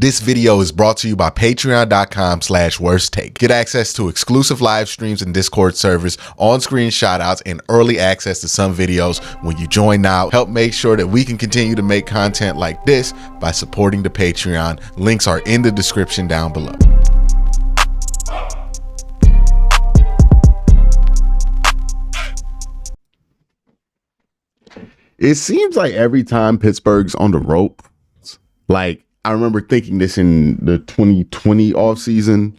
This video is brought to you by patreon.com/worsttake. Get access to exclusive live streams and Discord servers, on-screen shoutouts, and early access to some videos when you join now. Help make sure that we can continue to make content like this by supporting the Patreon. Links are in the description down below. It seems like every time Pittsburgh's on the rope, like I remember thinking this in the 2020 offseason,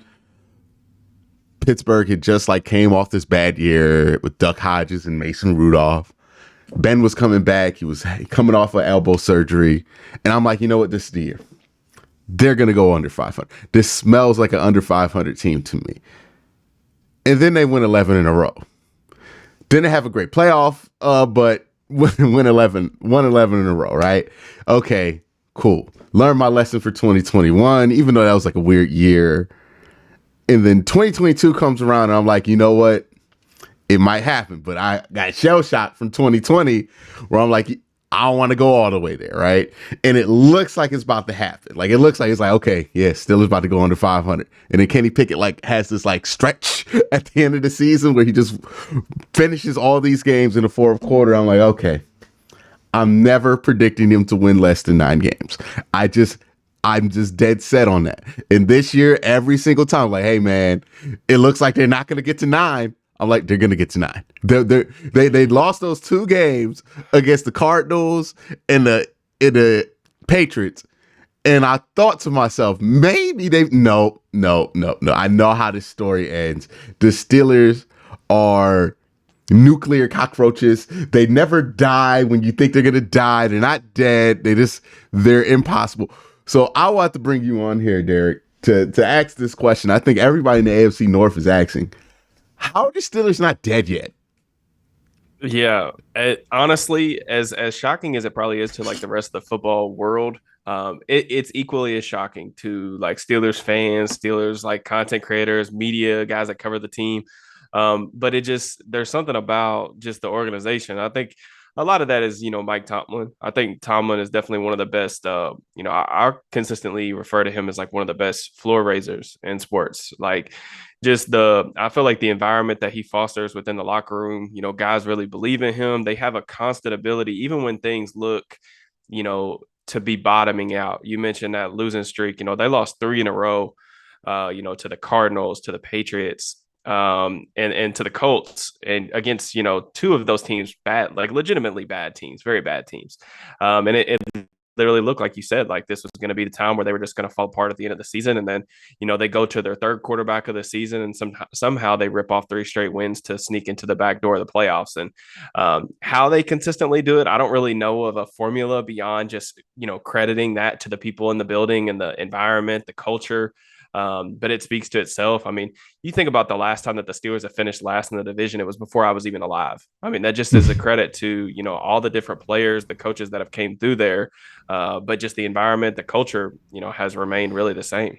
Pittsburgh had just like came off this bad year with Duck Hodges and Mason Rudolph. Ben was coming back. He was coming off of elbow surgery. And I'm like, you know what? This is the year. They're going to go under 500. This smells like an under 500 team to me. And then they win 11 in a row. Didn't have a great playoff, but won 11 in a row, right? Okay, cool. Learned my lesson for 2021, even though that was like a weird year. And then 2022 comes around and I'm like, you know what? It might happen, but I got shell shocked from 2020 where I'm like, I don't want to go all the way there, right? And it looks like it's about to happen. Like, it looks like it's like, okay, yeah, still is about to go under 500. And then Kenny Pickett like has this like stretch at the end of the season where he just finishes all these games in the fourth quarter. I'm like, okay, I'm never predicting him to win less than 9 games. I'm just dead set on that. And this year, every single time, like, hey man, it looks like they're not going to get to 9. I'm like, they're going to get to 9. They lost those 2 games against the Cardinals and the Patriots. And I thought to myself, maybe no. I know how this story ends. The Steelers are nuclear cockroaches. They never die when you think they're going to die. They're not dead. They're impossible. So I want to bring you on here, Derek, to ask this question. I think everybody in the AFC North is asking, how are the Steelers not dead yet? Yeah, honestly, as shocking as it probably is to like the rest of the football world, it's equally as shocking to like Steelers fans, Steelers like content creators, media guys that cover the team. But there's something about just the organization. I think a lot of that is, Mike Tomlin. I think Tomlin is definitely one of the best. I consistently refer to him as like one of the best floor raisers in sports. Like I feel like the environment that he fosters within the locker room, guys really believe in him. They have a constant ability, even when things look, to be bottoming out. You mentioned that losing streak, they lost 3 in a row, to the Cardinals, to the Patriots, and to the Colts, and against 2 of those teams, bad, like legitimately bad teams, very bad teams. And it literally looked like you said, like this was going to be the time where they were just going to fall apart at the end of the season. And then they go to their 3rd quarterback of the season, and somehow they rip off 3 straight wins to sneak into the back door of the playoffs. And how they consistently do it, I don't really know of a formula beyond just crediting that to the people in the building and the environment, the culture. But it speaks to itself. I mean, you think about the last time that the Steelers have finished last in the division, it was before I was even alive. I mean, that just is a credit to, all the different players, the coaches that have came through there. But just the environment, the culture, has remained really the same.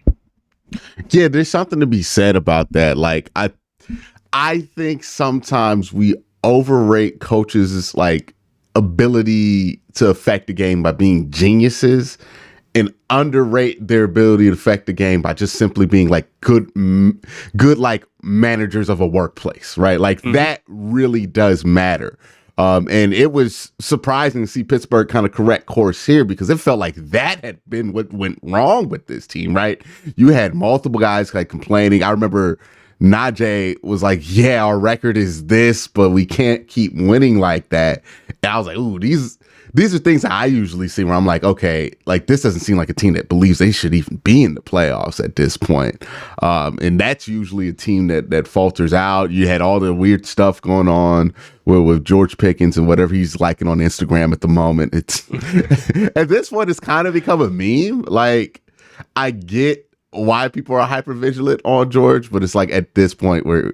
Yeah, there's something to be said about that. Like, I think sometimes we overrate coaches' like ability to affect the game by being geniuses, and underrate their ability to affect the game by just simply being like good like managers of a workplace, right? Like that really does matter. And it was surprising to see Pittsburgh kind of correct course here, because it felt like that had been what went wrong with this team, right? You had multiple guys like complaining. I remember Najee was like, yeah, our record is this, but we can't keep winning like that. And I was like, ooh, these are things that I usually see where I'm like, okay, like this doesn't seem like a team that believes they should even be in the playoffs at this point. And that's usually a team that falters out. You had all the weird stuff going on with George Pickens and whatever he's liking on Instagram at the moment. It's at this point, it's kind of become a meme. Like, I get why people are hyper vigilant on George, but it's like at this point where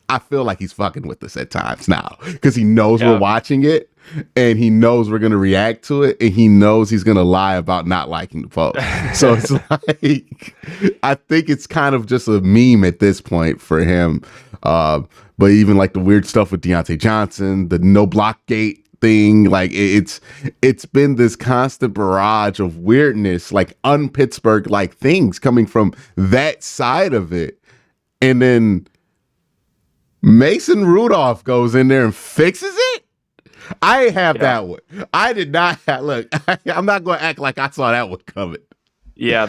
I feel like he's fucking with us at times now, because he knows we're watching it, and he knows we're going to react to it, and he knows he's going to lie about not liking the post. So it's like, I think it's kind of just a meme at this point for him. But even like the weird stuff with Deontay Johnson, the no block gate thing. Like it's been this constant barrage of weirdness, like un-Pittsburgh like things coming from that side of it. And then Mason Rudolph goes in there and fixes it. I have that one. I did not look. I'm not going to act like I saw that one coming. Yeah,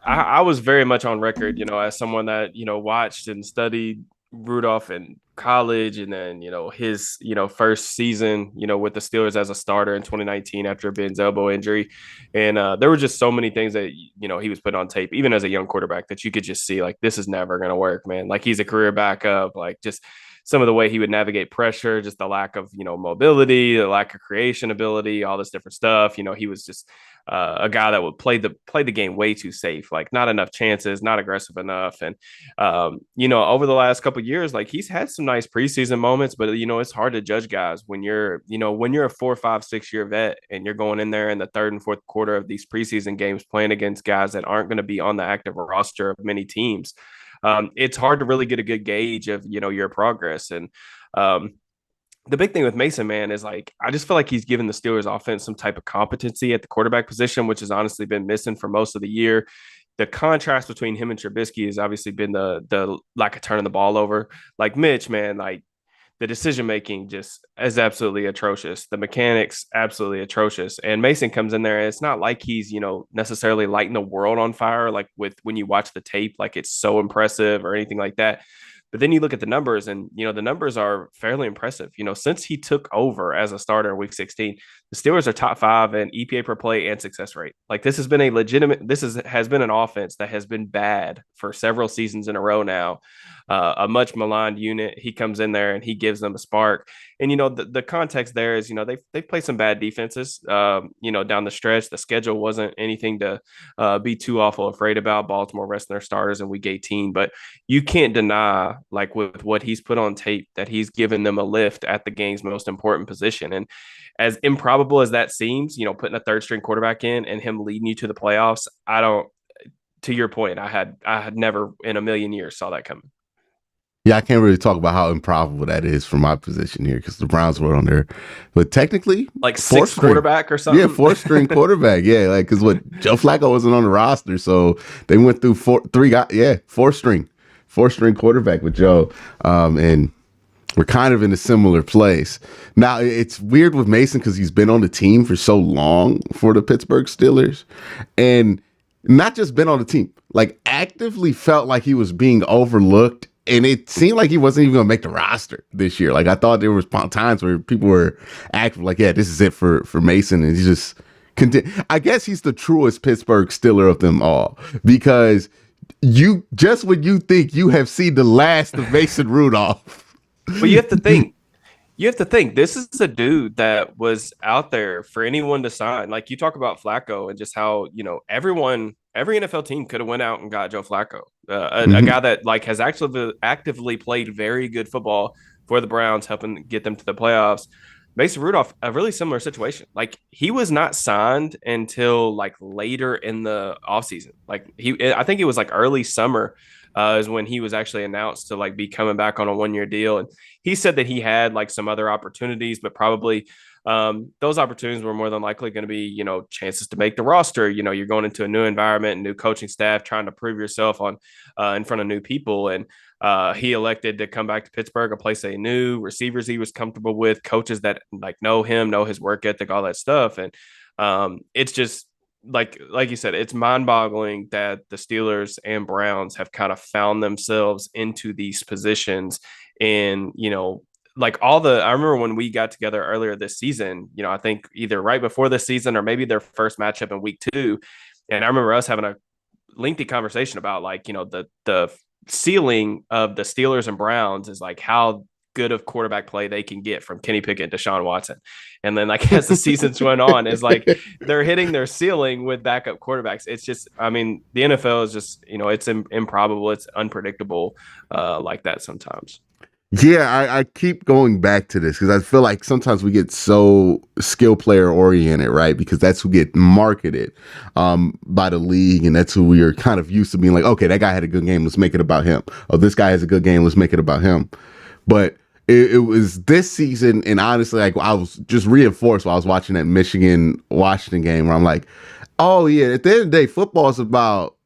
I was very much on record, as someone that, watched and studied Rudolph in college, and then, his, first season, with the Steelers as a starter in 2019 after a Ben's elbow injury. And there were just so many things that, he was put on tape, even as a young quarterback, that you could just see, like, this is never going to work, man. Like, he's a career backup, like, just some of the way he would navigate pressure, just the lack of, mobility, the lack of creation ability, all this different stuff. He was just a guy that would play the game way too safe, like not enough chances, not aggressive enough. And, over the last couple of years, like he's had some nice preseason moments, but, it's hard to judge guys when you're a 4, 5, 6 year vet and you're going in there in the third and fourth quarter of these preseason games playing against guys that aren't going to be on the active roster of many teams. It's hard to really get a good gauge of, your progress. And the big thing with Mason, man, is like, I just feel like he's given the Steelers offense some type of competency at the quarterback position, which has honestly been missing for most of the year. The contrast between him and Trubisky has obviously been the lack of turning the ball over. Like Mitch, man, like the decision making just is absolutely atrocious. The mechanics absolutely atrocious. And Mason comes in there, and it's not like he's, necessarily lighting the world on fire. Like when you watch the tape, like it's so impressive or anything like that. But then you look at the numbers, and the numbers are fairly impressive. Since he took over as a starter in Week 16, the Steelers are top 5 in EPA per play and success rate. Like this has been has been an offense that has been bad for several seasons in a row now. A much maligned unit. He comes in there and he gives them a spark. And the context there is they've played some bad defenses. Down the stretch, the schedule wasn't anything to be too awful afraid about. Baltimore resting their starters in Week 18, but you can't deny, like with what he's put on tape, that he's given them a lift at the game's most important position. And as improbable as that seems, putting a third string quarterback in and him leading you to the playoffs, to your point, I had never in a million years saw that coming. Yeah, I can't really talk about how improbable that is from my position here because the Browns were on there, but technically, like sixth quarterback or something. Yeah, 4th string quarterback. Yeah, like because Joe Flacco wasn't on the roster, so they went through 4th string quarterback with Joe, and we're kind of in a similar place now. It's weird with Mason because he's been on the team for so long for the Pittsburgh Steelers, and not just been on the team, like actively felt like he was being overlooked. And it seemed like he wasn't even going to make the roster this year. Like I thought there was times where people were acting like, yeah, this is it for Mason. And he just I guess he's the truest Pittsburgh Steeler of them all, because when you think you have seen the last of Mason Rudolph. Well, you have to think this is a dude that was out there for anyone to sign. Like you talk about Flacco and just how, every NFL team could have went out and got Joe Flacco, a guy that like has actually actively played very good football for the Browns, helping get them to the playoffs. Mason Rudolph, a really similar situation. Like he was not signed until like later in the offseason. Like I think it was like early summer is when he was actually announced to like be coming back on a 1-year deal. And he said that he had like some other opportunities, but probably those opportunities were more than likely going to be, chances to make the roster. You're going into a new environment, new coaching staff, trying to prove yourself on in front of new people. And he elected to come back to Pittsburgh, a place they knew, receivers he was comfortable with, coaches that like know him, know his work ethic, all that stuff. And it's just like you said, it's mind-boggling that the Steelers and Browns have kind of found themselves into these positions. And like I remember when we got together earlier this season, I think either right before the season or maybe their first matchup in Week 2, and I remember us having a lengthy conversation about like the ceiling of the Steelers and Browns is like how good of quarterback play they can get from Kenny Pickett and Deshaun Watson. And then like as the seasons went on, is like they're hitting their ceiling with backup quarterbacks. It's just, I mean, the NFL is just, it's improbable. It's unpredictable like that sometimes. Yeah, I keep going back to this because I feel like sometimes we get so skill player oriented, right? Because that's who get marketed by the league, and that's who we are kind of used to being like, okay, that guy had a good game, let's make it about him. Oh, this guy has a good game, let's make it about him. But it was this season, and honestly, like I was just reinforced while I was watching that Michigan Washington game, where I'm like, oh yeah, at the end of the day, football is about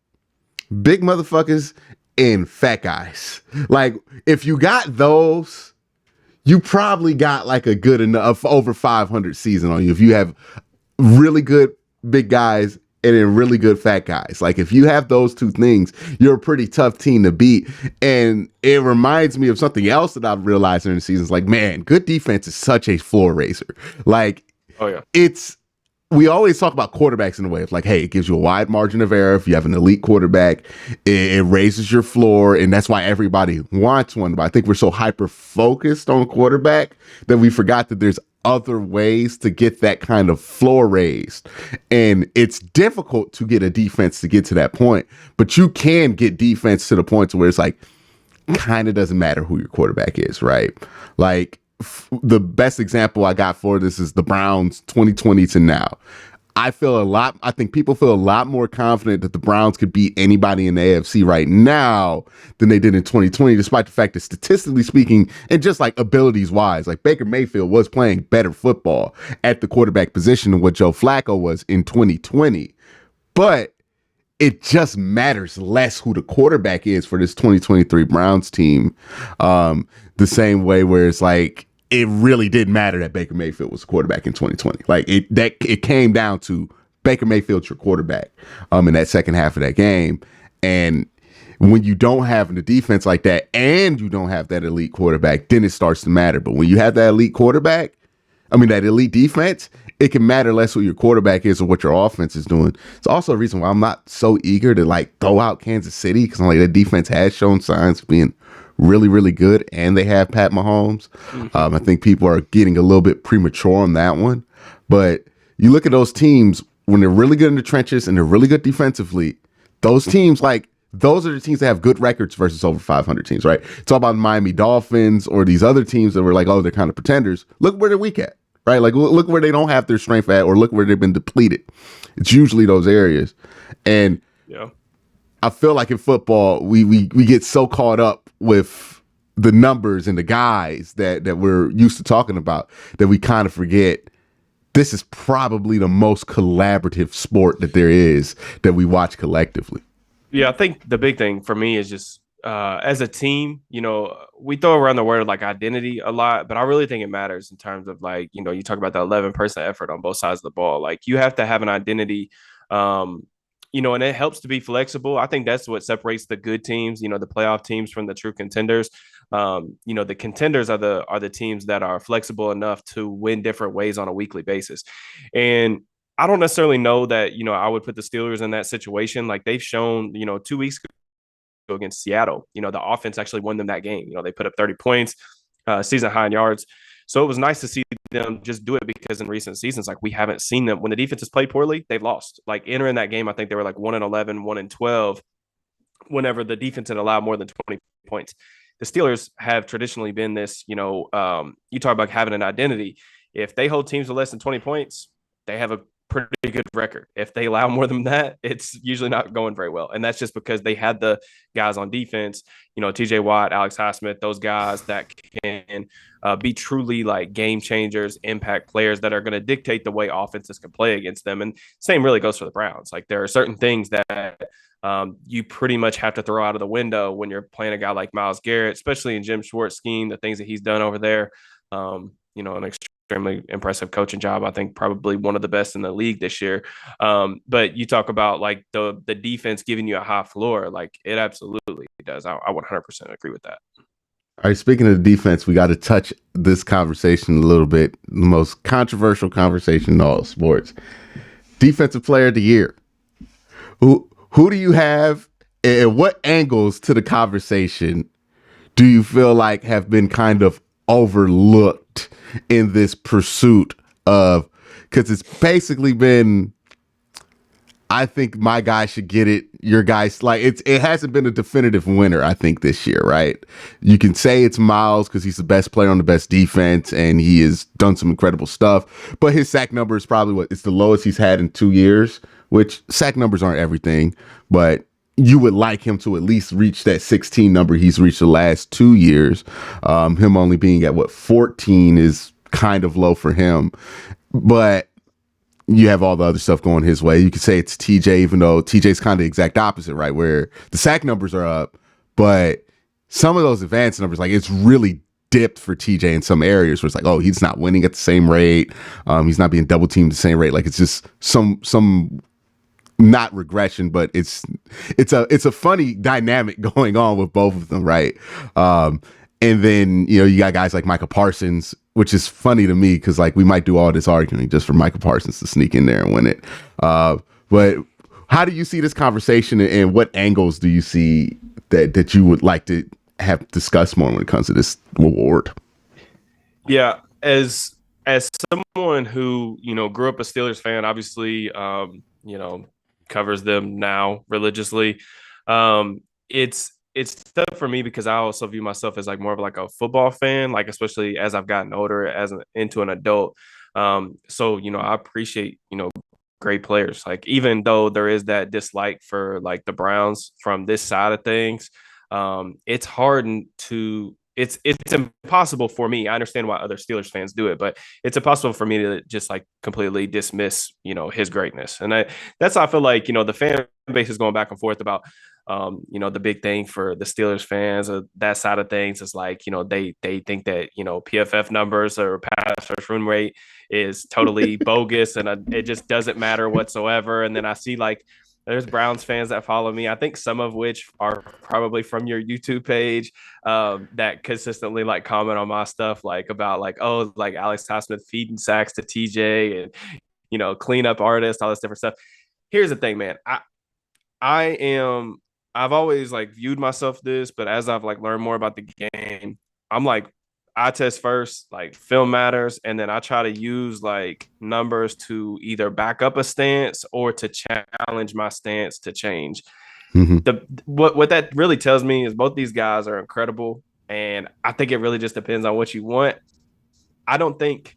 big motherfuckers and fat guys. Like if you got those, you probably got like a good enough over 500 season on you. If you have really good big guys and then really good fat guys. Like if you have those two things, you're a pretty tough team to beat. And it reminds me of something else that I've realized during the season. It's like, man, good defense is such a floor raiser. Like, oh yeah, we always talk about quarterbacks in a way of like, hey, it gives you a wide margin of error. If you have an elite quarterback, it raises your floor. And that's why everybody wants one. But I think we're so hyper focused on quarterback that we forgot that there's other ways to get that kind of floor raised. And it's difficult to get a defense to get to that point, but you can get defense to the point to where it's like, kind of doesn't matter who your quarterback is, right? Like the best example I got for this is the Browns 2020 to now. I think people feel a lot more confident that the Browns could beat anybody in the AFC right now than they did in 2020, despite the fact that statistically speaking, and just like abilities wise, like Baker Mayfield was playing better football at the quarterback position than what Joe Flacco was in 2020. But it just matters less who the quarterback is for this 2023 Browns team. The same way where it's like, it really didn't matter that Baker Mayfield was a quarterback in 2020. Like it came down to Baker Mayfield's your quarterback in that second half of that game. And when you don't have the defense like that and you don't have that elite quarterback, then it starts to matter. But when you have that elite quarterback, that elite defense, it can matter less who your quarterback is or what your offense is doing. It's also a reason why I'm not so eager to like throw out Kansas City, because I'm like, that defense has shown signs of being really, really good, and they have Pat Mahomes. I think people are getting a little bit premature on that one. But you look at those teams, when they're really good in the trenches and they're really good defensively, those teams, like, those are the teams that have good records versus over 500 teams, right? Talk about Miami Dolphins or these other teams that were like, oh, they're kind of pretenders. Look where they're weak at, right? Like, look where they don't have their strength at, or look where they've been depleted. It's usually those areas. And yeah, I feel like in football, we get so caught up with the numbers and the guys that we're used to talking about that we kind of forget this is probably the most collaborative sport that there is that we watch collectively. Yeah, I think the big thing for me is just as a team, we throw around the word like identity a lot, but I really think it matters in terms of like, you talk about the 11-person effort on both sides of the ball. Like you have to have an identity, and it helps to be flexible. I think that's what separates the good teams, the playoff teams from the true contenders. The contenders are the teams that are flexible enough to win different ways on a weekly basis. And I don't necessarily know that, I would put the Steelers in that situation. Like they've shown, 2 weeks ago against Seattle, the offense actually won them that game. They put up 30 points, season high in yards. So it was nice to see them just do it, because in recent seasons, like we haven't seen them when the defense has played poorly, they've lost. Like entering that game, I think they were like 1-11, 1-12, whenever the defense had allowed more than 20 points. The Steelers have traditionally been this, you talk about having an identity. If they hold teams to less than 20 points, they have a pretty good record. If they allow more than that, it's usually not going very well. And that's just because they had the guys on defense, TJ Watt, Alex Highsmith, those guys that can be truly like game changers, impact players that are going to dictate the way offenses can play against them. And same really goes for the Browns. Like there are certain things that you pretty much have to throw out of the window when you're playing a guy like Myles Garrett, especially in Jim Schwartz's scheme, the things that he's done over there. An extremely impressive coaching job. I think probably one of the best in the league this year. But you talk about like the defense giving you a high floor, like it absolutely does. I 100% agree with that. All right, speaking of the defense, we got to touch this conversation a little bit. The most controversial conversation in all sports. Defensive player of the year. Who do you have, and what angles to the conversation do you feel like have been kind of overlooked in this pursuit of, because it's basically been, I think my guy should get it, your guys, like it hasn't been a definitive winner, I think, this year, right? You can say it's Myles because he's the best player on the best defense and he has done some incredible stuff, but his sack number is probably it's the lowest he's had in 2 years, which sack numbers aren't everything, but you would like him to at least reach that 16 number he's reached the last 2 years. Him only being at 14 is kind of low for him, but you have all the other stuff going his way. You could say it's TJ, even though TJ's kind of the exact opposite, right? Where the sack numbers are up, but some of those advanced numbers, like it's really dipped for TJ in some areas where it's like, oh, he's not winning at the same rate. He's not being double teamed the same rate. Like it's just some not regression, but it's a funny dynamic going on with both of them, right? And then you got guys like Micah Parsons, which is funny to me because like we might do all this arguing just for Micah Parsons to sneak in there and win it. But how do you see this conversation, and what angles do you see that you would like to have discussed more when it comes to this award? Yeah, as someone who grew up a Steelers fan, obviously, covers them now religiously. It's tough for me because I also view myself as like more of like a football fan, like especially as I've gotten older, into an adult. So I appreciate great players. Like even though there is that dislike for like the Browns from this side of things, it's hard to. It's impossible for me. I understand why other Steelers fans do it, but it's impossible for me to just like completely dismiss, his greatness. And that's how I feel like, the fan base is going back and forth about, the big thing for the Steelers fans, that side of things is like, they think that, PFF numbers or pass rush run rate is totally bogus and it just doesn't matter whatsoever. And then I see like, there's Browns fans that follow me, I think some of which are probably from your YouTube page, that consistently like comment on my stuff, like about like, oh, like Alex Highsmith feeding sacks to TJ and, cleanup artist, all this different stuff. Here's the thing, man. I've always like viewed myself this, but as I've like learned more about the game, I'm like, I test first, like film matters, and then I try to use like numbers to either back up a stance or to challenge my stance to change. What that really tells me is both these guys are incredible, and I think it really just depends on what you want. I don't think,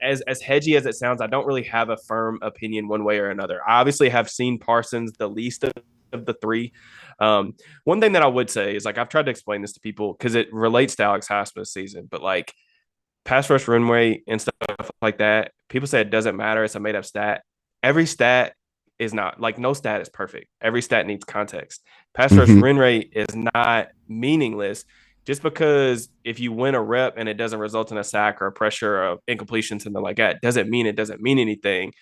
as hedgy as it sounds, I don't really have a firm opinion one way or another. I obviously have seen Parsons the least of the three. One thing that I would say is like I've tried to explain this to people because it relates to Alex Highsmith's season, but like pass rush run rate and stuff like that, people say it doesn't matter. It's a made up stat. Every stat is not like no stat is perfect. Every stat needs context. Pass rush run rate is not meaningless just because if you win a rep and it doesn't result in a sack or a pressure or incompletion, something like that, doesn't mean it doesn't mean anything.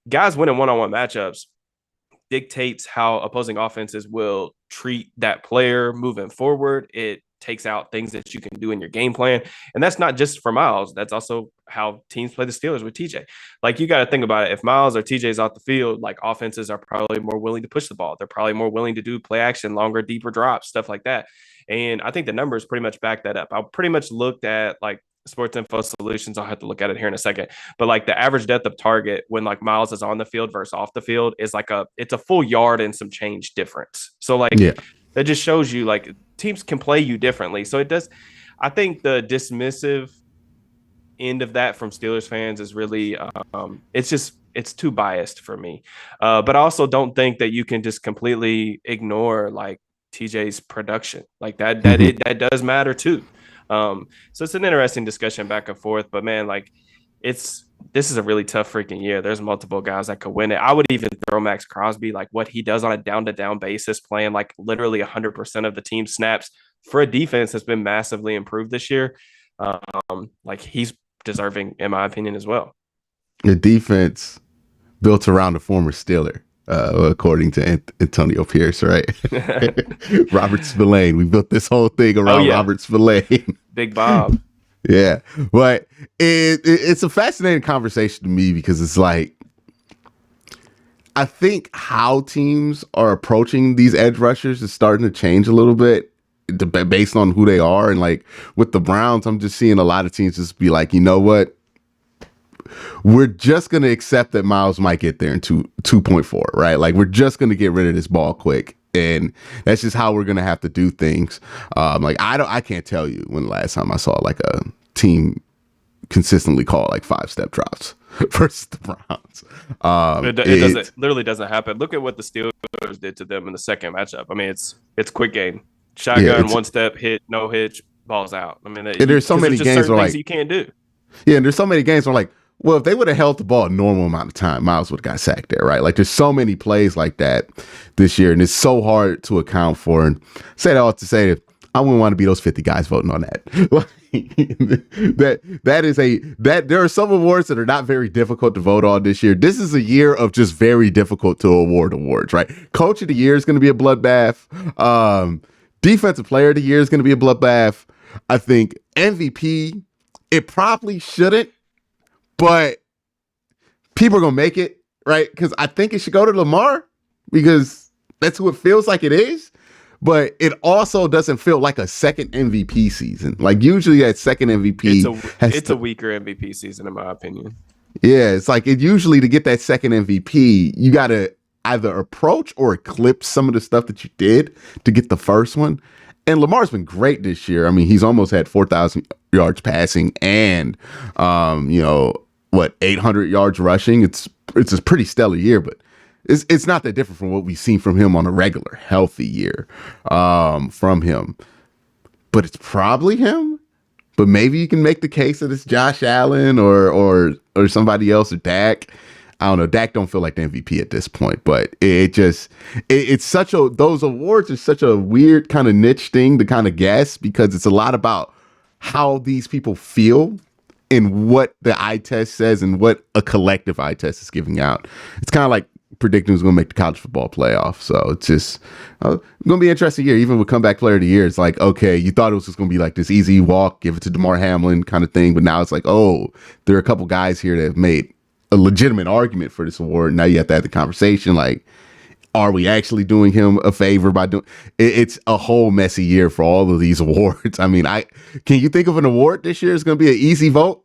Guys winning one-on-one matchups dictates how opposing offenses will treat that player moving forward. It takes out things that you can do in your game plan. And that's not just for Miles. That's also how teams play the Steelers with TJ. Like you got to think about it. If Miles or TJ's off the field, like offenses are probably more willing to push the ball. They're probably more willing to do play action, longer, deeper drops, stuff like that. And I think the numbers pretty much back that up. I pretty much looked at like Sports Info Solutions. I'll have to look at it here in a second. But like the average depth of target when like Miles is on the field versus off the field is like it's a full yard and some change difference. So like that just shows you like teams can play you differently. So it does. I think the dismissive end of that from Steelers fans is really it's too biased for me. But I also don't think that you can just completely ignore like TJ's production. Like that does matter too. So it's an interesting discussion back and forth, but man, like this is a really tough freaking year. There's multiple guys that could win it. I would even throw Max Crosby, like what he does on a down-to-down basis, playing like literally 100% of the team snaps for a defense that's been massively improved this year. Like he's deserving, in my opinion, as well. The defense built around a former Steeler. According to Antonio Pierce, right? Robert Spillane. We built this whole thing around Robert Spillane. Big Bob. Yeah. But it's a fascinating conversation to me because it's like, I think how teams are approaching these edge rushers is starting to change a little bit based on who they are. And like with the Browns, I'm just seeing a lot of teams just be like, you know what? We're just going to accept that Miles might get there in 2.4, right? Like we're just going to get rid of this ball quick. And that's just how we're going to have to do things. Like I can't tell you when the last time I saw like a team consistently call like 5-step drops. versus the Browns. It doesn't literally doesn't happen. Look at what the Steelers did to them in the second matchup. I mean, it's quick game, shotgun, one step, hit, no hitch, balls out. I mean, and there's so many just games certain where things you can't do. Yeah, and there's so many games where like, well, if they would have held the ball a normal amount of time, Miles would have got sacked there, right? Like, there's so many plays like that this year, and it's so hard to account for. And say that all to say that I wouldn't want to be those 50 guys voting on that. There are some awards that are not very difficult to vote on this year. This is a year of just very difficult to award awards, right? Coach of the year is going to be a bloodbath. Defensive player of the year is going to be a bloodbath. I think MVP, it probably shouldn't, but people are going to make it, right? Because I think it should go to Lamar because that's who it feels like it is. But it also doesn't feel like a second MVP season. Like usually that second MVP, it's a weaker MVP season in my opinion. Yeah, it's like usually to get that second MVP, you got to either approach or eclipse some of the stuff that you did to get the first one. And Lamar's been great this year. I mean, he's almost had 4,000 yards passing and 800 yards rushing. It's a pretty stellar year, but it's not that different from what we've seen from him on a regular healthy year from him. But it's probably him. But maybe you can make the case that it's Josh Allen or somebody else or Dak. I don't know. Dak don't feel like the MVP at this point, but it's those awards are such a weird kind of niche thing to kind of guess because it's a lot about how these people feel and what the eye test says and what a collective eye test is giving out. It's kind of like predicting who's going to make the college football playoff. So it's just going to be an interesting year. Even with comeback player of the year, it's like, okay, you thought it was just going to be like this easy walk, give it to DeMar Hamlin kind of thing. But now it's like, oh, there are a couple guys here that have made a legitimate argument for this award. Now you have to have the conversation. Like, are we actually doing him a favor by doing it's a whole messy year for all of these awards. I mean, can you think of an award this year is going to be an easy vote?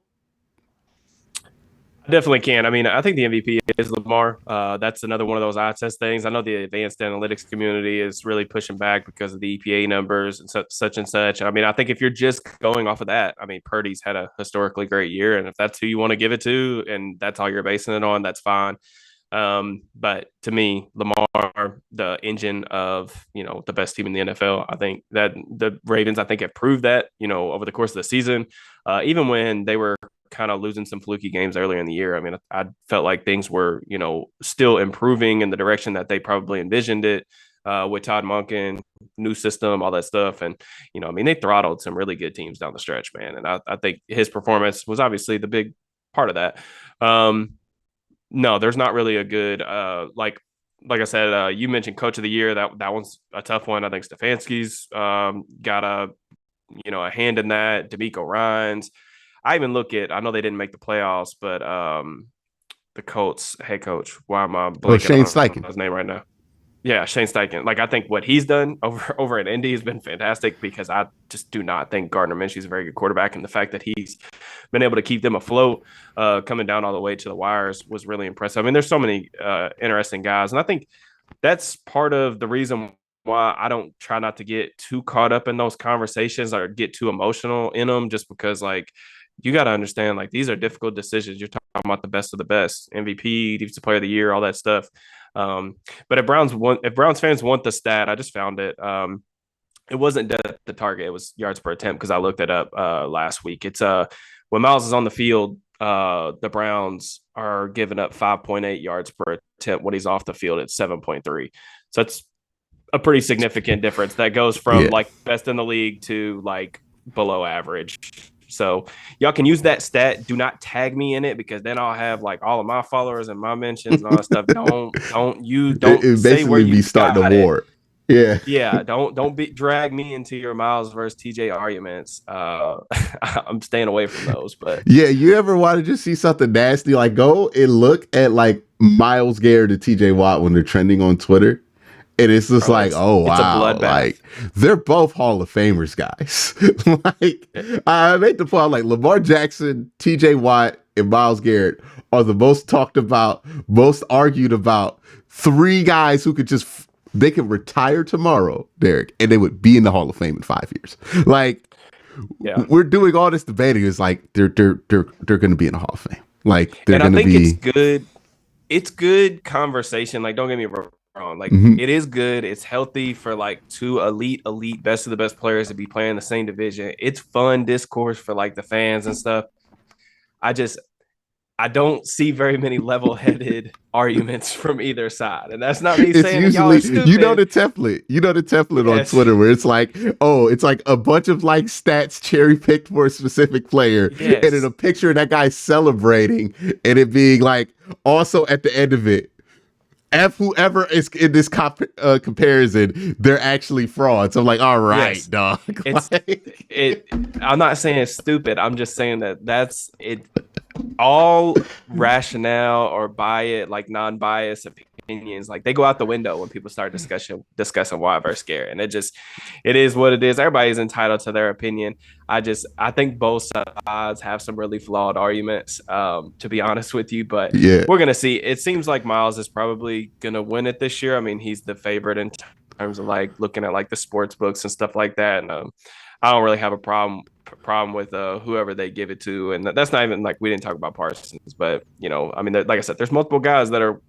Definitely can. I mean, I think the MVP is Lamar. That's another one of those eye test things. I know the advanced analytics community is really pushing back because of the EPA numbers and such and such. I mean, I think if you're just going off of that, I mean, Purdy's had a historically great year, and if that's who you want to give it to, and that's all you're basing it on, that's fine. But to me, Lamar, the engine of the best team in the NFL. I think that the Ravens, have proved that over the course of the season, even when they were kind of losing some fluky games earlier in the year. I mean, I felt like things were, still improving in the direction that they probably envisioned it with Todd Monken, new system, all that stuff. And, they throttled some really good teams down the stretch, man. And I think his performance was obviously the big part of that. No, there's not really a good, like I said, you mentioned coach of the year. That one's a tough one. I think Stefanski's got a hand in that. D'Amico Ryans. I even look at, I know they didn't make the playoffs, but the Colts head coach, why am I blanking Shane Steichen. on his name right now? Yeah, Shane Steichen. Like, I think what he's done over at Indy has been fantastic because I just do not think Gardner Minshew's a very good quarterback. And the fact that he's been able to keep them afloat coming down all the way to the wires was really impressive. I mean, there's so many interesting guys. And I think that's part of the reason why I don't try not to get too caught up in those conversations or get too emotional in them, just because, like, you got to understand, like, these are difficult decisions. You're talking about the best of the best, MVP, defensive player of the year, all that stuff. But if Browns fans want the stat, I just found it. It wasn't depth to target; it was yards per attempt because I looked it up last week. It's when Miles is on the field, the Browns are giving up 5.8 yards per attempt. When he's off the field, it's 7.3. So it's a pretty significant difference. That goes from like best in the league to like below average. So y'all can use that stat. Do not tag me in it because then I'll have like all of my followers and my mentions and all that stuff. Don't say where you starting a war. Yeah. Don't drag me into your Miles versus TJ arguments. I'm staying away from those. But yeah, you ever want to just see something nasty? Like, go and look at like Myles Garrett and TJ Watt when they're trending on Twitter. And it's just like, oh, wow. It's a bloodbath. Like, they're both Hall of Famers, guys. Like, I made the point, like, Lamar Jackson, TJ Watt, and Myles Garrett are the most talked about, most argued about three guys who they could retire tomorrow, Derek, and they would be in the Hall of Fame in 5 years. Like, we're doing all this debating. It's like, they're going to be in the Hall of Fame. Like they're And I going to think it's be. good. It's good conversation. Like, don't get me wrong. Like, Mhm. it is good. It's healthy for like two elite, best of the best players to be playing the same division. It's fun discourse for like the fans and stuff. I just I don't see very many level-headed arguments from either side. And that's not me It's saying that y'all are usually, stupid. the template. The template on Yes. Twitter where it's like, oh, it's like a bunch of like stats cherry picked for a specific player, and in Yes. a picture of that guy celebrating, and it being like also at the end of it, F whoever is in this comparison, they're actually frauds. I'm like, all right, Yes. dog. It's Like, it I'm not saying it's stupid. I'm just saying that that's it. All rationale or like non-biased opinions, like they go out the window when people start discussing why versus scare. And it is what it is. Everybody's entitled to their opinion. I think both sides have some really flawed arguments, to be honest with you, but yeah, we're gonna see. It seems like Miles is probably gonna win it this year. I mean, he's the favorite in terms of like looking at like the sports books and stuff like that. And I don't really have a problem with whoever they give it to, and that's not even like we didn't talk about Parsons, but I mean, like I said, there's multiple guys that are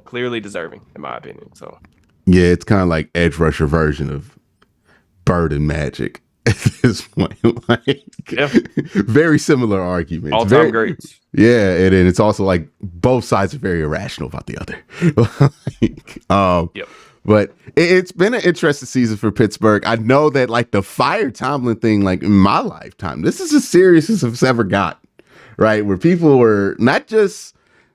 clearly deserving in my opinion. So yeah, it's kind of like edge rusher version of Bird and Magic at this point. Like, yeah, very similar arguments. all time Very, greats. yeah, and then it's also like both sides are very irrational about the other. Like, Yep. but it's been an interesting season for Pittsburgh. I know that like the fire Tomlin thing, like in my lifetime, this is as serious as it's ever got, right? Where people were not just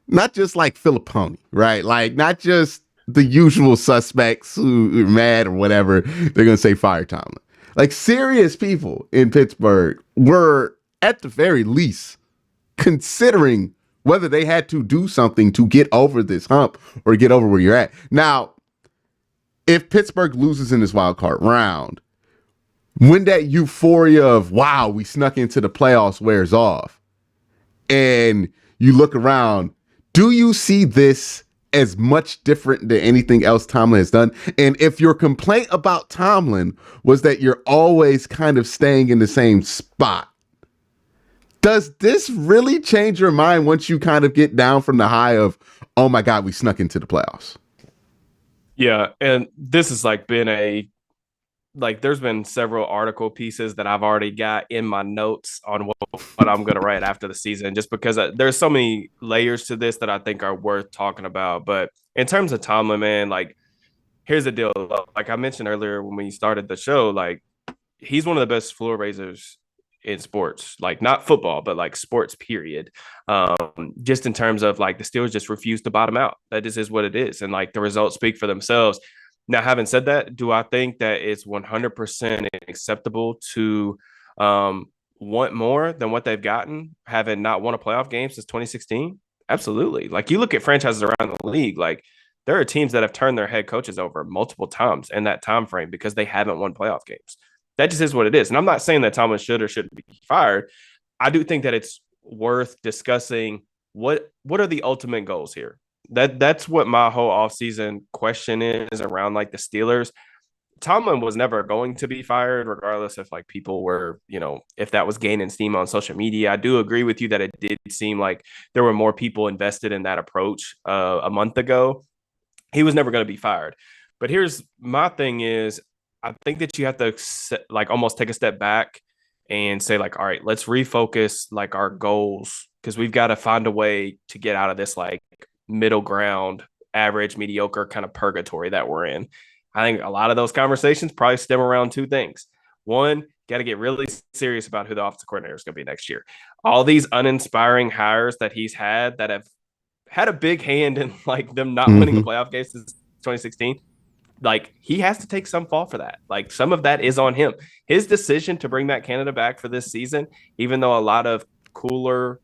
like Filipponi, right? Like not just the usual suspects who are mad or whatever. They're gonna say fire Tomlin. Like serious people in Pittsburgh were at the very least considering whether they had to do something to get over this hump or get over where you're at. Now, if Pittsburgh loses in this wild card round, when that euphoria of wow, we snuck into the playoffs wears off, and you look around, do you see this as much different than anything else Tomlin has done? And if your complaint about Tomlin was that you're always kind of staying in the same spot, does this really change your mind once you kind of get down from the high of, oh my God, we snuck into the playoffs? Yeah, and this has like been there's been several article pieces that I've already got in my notes on what I'm going to write after the season, just because there's so many layers to this that I think are worth talking about. But in terms of Tomlin, man, like here's the deal. Like I mentioned earlier when we started the show, like he's one of the best floor raisers in sports, like not football, but like sports period. Just in terms of like the Steelers just refuse to bottom out. That just is what it is. And like the results speak for themselves. Now, having said that, do I think that it's 100% acceptable to want more than what they've gotten, having not won a playoff game since 2016? Absolutely. Like you look at franchises around the league, like there are teams that have turned their head coaches over multiple times in that time frame because they haven't won playoff games. That just is what it is. And I'm not saying that Tomlin should or shouldn't be fired. I do think that it's worth discussing what are the ultimate goals here. That's what my whole offseason question is around like the Steelers. Tomlin was never going to be fired, regardless if like people were, if that was gaining steam on social media. I do agree with you that it did seem like there were more people invested in that approach a month ago. He was never going to be fired. But here's my thing is, I think that you have to like almost take a step back and say like, all right, let's refocus like our goals, because we've got to find a way to get out of this like middle ground, average, mediocre kind of purgatory that we're in. I think a lot of those conversations probably stem around two things. One, got to get really serious about who the offensive coordinator is going to be next year. All these uninspiring hires that he's had that have had a big hand in like them not winning a playoff game since 2016. Like he has to take some fall for that. Like some of that is on him. His decision to bring Matt Canada back for this season, even though a lot of cooler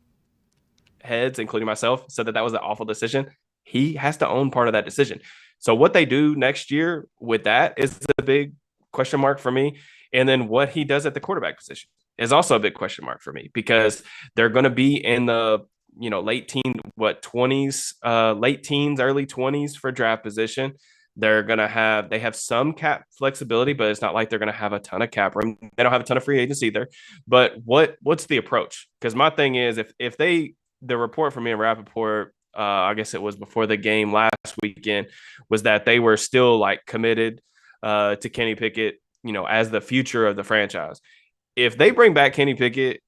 heads, including myself, said that was an awful decision, he has to own part of that decision. So what they do next year with that is a big question mark for me. And then what he does at the quarterback position is also a big question mark for me, because they're going to be in the late teens, late teens, early 20s for draft position. They have some cap flexibility, but it's not like they're going to have a ton of cap room. They don't have a ton of free agents either. But what's the approach? Because my thing is, if they the report from me and Rappaport, I guess it was before the game last weekend, was that they were still like committed to Kenny Pickett, as the future of the franchise. If they bring back Kenny Pickett,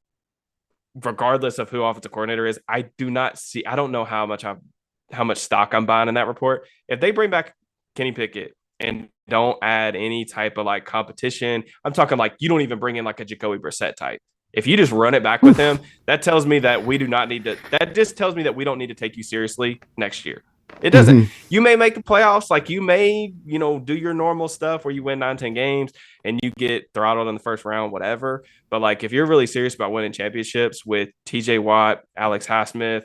regardless of who offensive coordinator is, I don't know how much stock I'm buying in that report. If they bring back Kenny Pickett and don't add any type of like competition, I'm talking like you don't even bring in like a Jacoby Brissett type. If you just run it back with him, that tells me that we do not need to. That just tells me that we don't need to take you seriously next year. It doesn't. Mhm. You may make the playoffs, like you may, do your normal stuff where you win 9-10 games and you get throttled in the first round, whatever. But like if you're really serious about winning championships with TJ Watt, Alex Highsmith,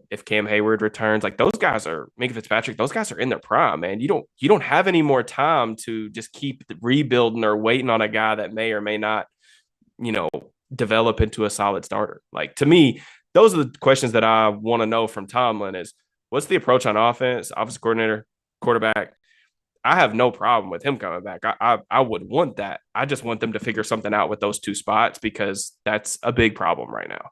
if Cam Hayward returns, like those guys are Minka Fitzpatrick, those guys are in their prime, man. You don't have any more time to just keep rebuilding or waiting on a guy that may or may not, you know, develop into a solid starter. Like to me, those are the questions that I want to know from Tomlin is what's the approach on offense, offensive coordinator, quarterback. I have no problem with him coming back. I would want that. I just want them to figure something out with those two spots because that's a big problem right now.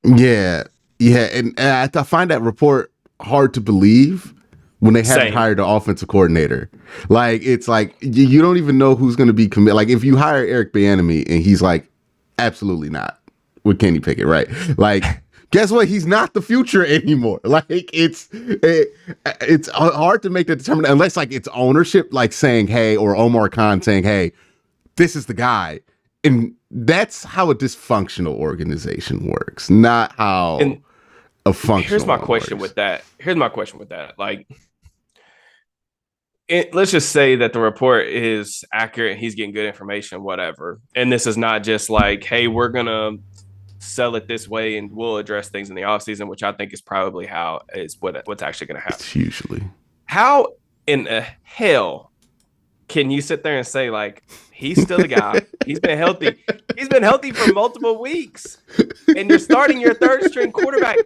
Yeah, yeah, and I find that report hard to believe when they haven't Same. hired an offensive coordinator. Like it's like you don't even know who's going to be committed. Like if you hire Eric Bieniemy and he's like, absolutely not with Kenny Pickett, right? Like. Guess what? He's not the future anymore. Like it's hard to make that determination unless like it's ownership, like saying, "Hey," or Omar Khan saying, "Hey, this is the guy," and that's how a dysfunctional organization works, not how And a functional. here's my question works. with that. Like, let's just say that the report is accurate. He's getting good information, whatever. And this is not just like, hey, we're gonna sell it this way and we'll address things in the offseason, which I think is probably what's actually going to happen. It's usually How in the hell can you sit there and say like he's still the guy? He's been healthy. He's been healthy for multiple weeks, and you're starting your third string quarterback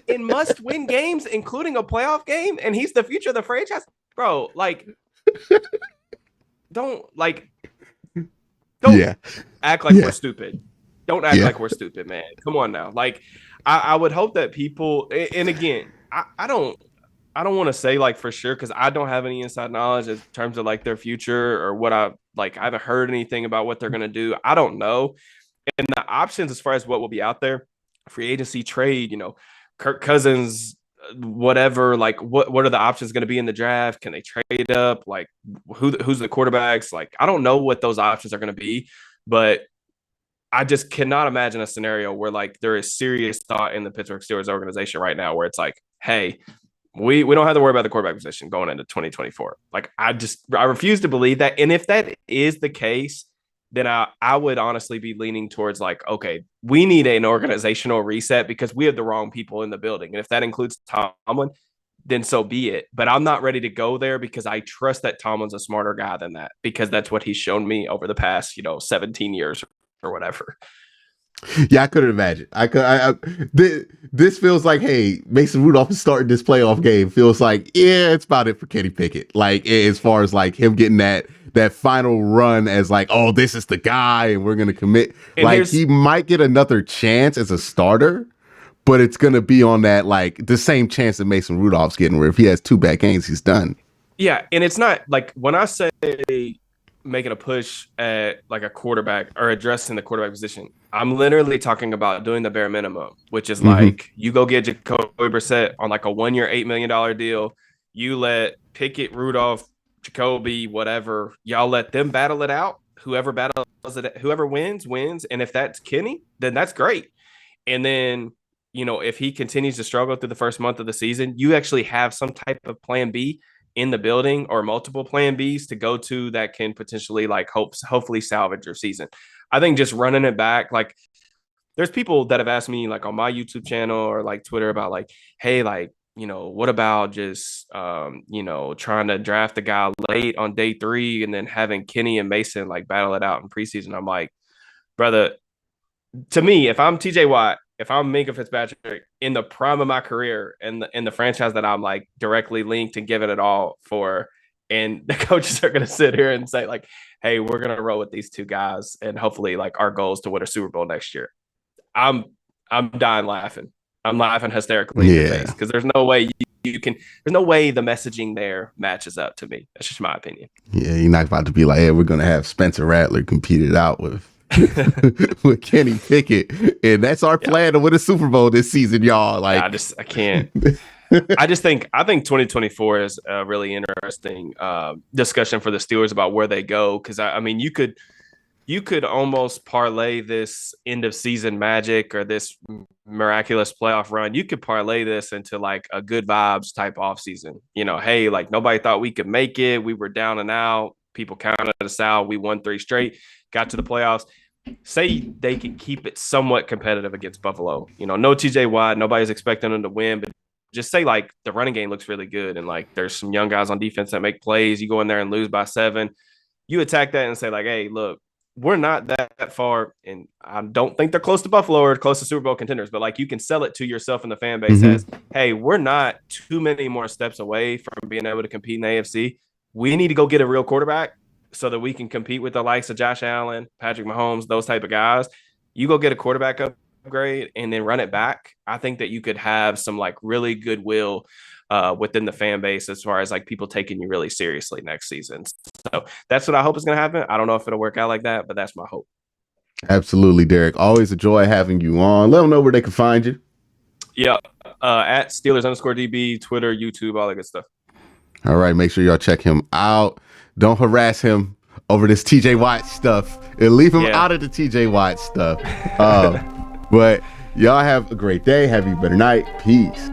in must-win games, including a playoff game, and he's the future of the franchise, bro. Like, don't yeah. act like Yeah. we're stupid. Don't act like we're stupid, man. Come on now. Like, I would hope that people, and again, I don't want to say like for sure because I don't have any inside knowledge in terms of like their future or what I haven't heard anything about what they're gonna do. I don't know. And the options as far as what will be out there, free agency, trade, Kirk Cousins, whatever. Like, what are the options going to be in the draft? Can they trade up? Like, who's the quarterbacks? Like, I don't know what those options are going to be, but I just cannot imagine a scenario where like there is serious thought in the Pittsburgh Steelers organization right now where it's like, hey, we don't have to worry about the quarterback position going into 2024. Like I refuse to believe that. And if that is the case, then I would honestly be leaning towards like, okay, we need an organizational reset because we have the wrong people in the building. And if that includes Tomlin, then so be it. But I'm not ready to go there because I trust that Tomlin's a smarter guy than that because that's what he's shown me over the past, 17 years or whatever. Yeah, I couldn't imagine. This feels like, hey, Mason Rudolph is starting this playoff game. Feels like, yeah, it's about it for Kenny Pickett. Like as far as like him getting that final run as like, oh, this is the guy, and we're gonna commit. And like he might get another chance as a starter, but it's gonna be on that like the same chance that Mason Rudolph's getting, where if he has 2 bad games, he's done. Yeah, and it's not like when I say making a push at like a quarterback or addressing the quarterback position, I'm literally talking about doing the bare minimum, which is like you go get Jacoby Brissett on like a 1-year, $8 million deal. You let Pickett, Rudolph, Jacoby, whatever, y'all let them battle it out. Whoever wins. And if that's Kenny, then that's great. And then, if he continues to struggle through the first month of the season, you actually have some type of plan B in the building or multiple plan Bs to go to that can potentially like hopefully salvage your season. I think just running it back, like there's people that have asked me like on my YouTube channel or like Twitter about like, hey, like, what about just, trying to draft the guy late on day 3 and then having Kenny and Mason like battle it out in preseason. I'm like, brother, to me, if I'm TJ Watt, if I'm Minka Fitzpatrick in the prime of my career and in the franchise that I'm like directly linked and giving it all for, and the coaches are going to sit here and say like, hey, we're going to roll with these 2 guys and hopefully like our goal is to win a Super Bowl next year. I'm I'm dying laughing. I'm laughing hysterically in your face because there's no way you can. There's no way the messaging there matches up to me. That's just my opinion. Yeah, you're not about to be like, hey, we're gonna have Spencer Rattler compete it out with with Kenny Pickett, and that's our plan to win a Super Bowl this season, y'all. Like, I can't. I think 2024 is a really interesting discussion for the Steelers about where they go, because I mean you could almost parlay this end of season magic or this miraculous playoff run. You could parlay this into like a good vibes type offseason. You know, hey, like nobody thought we could make it. We were down and out. People counted us out. We won 3 straight, got to the playoffs. Say they can keep it somewhat competitive against Buffalo. You know, no TJ Watt. Nobody's expecting them to win, but just say like the running game looks really good and like there's some young guys on defense that make plays. You go in there and lose by 7. You attack that and say like, hey, look, we're not that far, and I don't think they're close to Buffalo or close to Super Bowl contenders, but like you can sell it to yourself and the fan base as, hey, we're not too many more steps away from being able to compete in the AFC. We need to go get a real quarterback so that we can compete with the likes of Josh Allen, Patrick Mahomes, those type of guys. You go get a quarterback upgrade and then run it back. I think that you could have some like really goodwill within the fan base as far as like people taking you really seriously next season. So that's what I hope is going to happen. I don't know if it'll work out like that, but that's my hope. Absolutely, Derek. Always a joy having you on. Let them know where they can find you. Yeah. At Steelers_DB, Twitter, YouTube, all that good stuff. All right. Make sure y'all check him out. Don't harass him over this TJ Watt stuff and leave him out of the TJ Watt stuff. But y'all have a great day. Have a better night. Peace.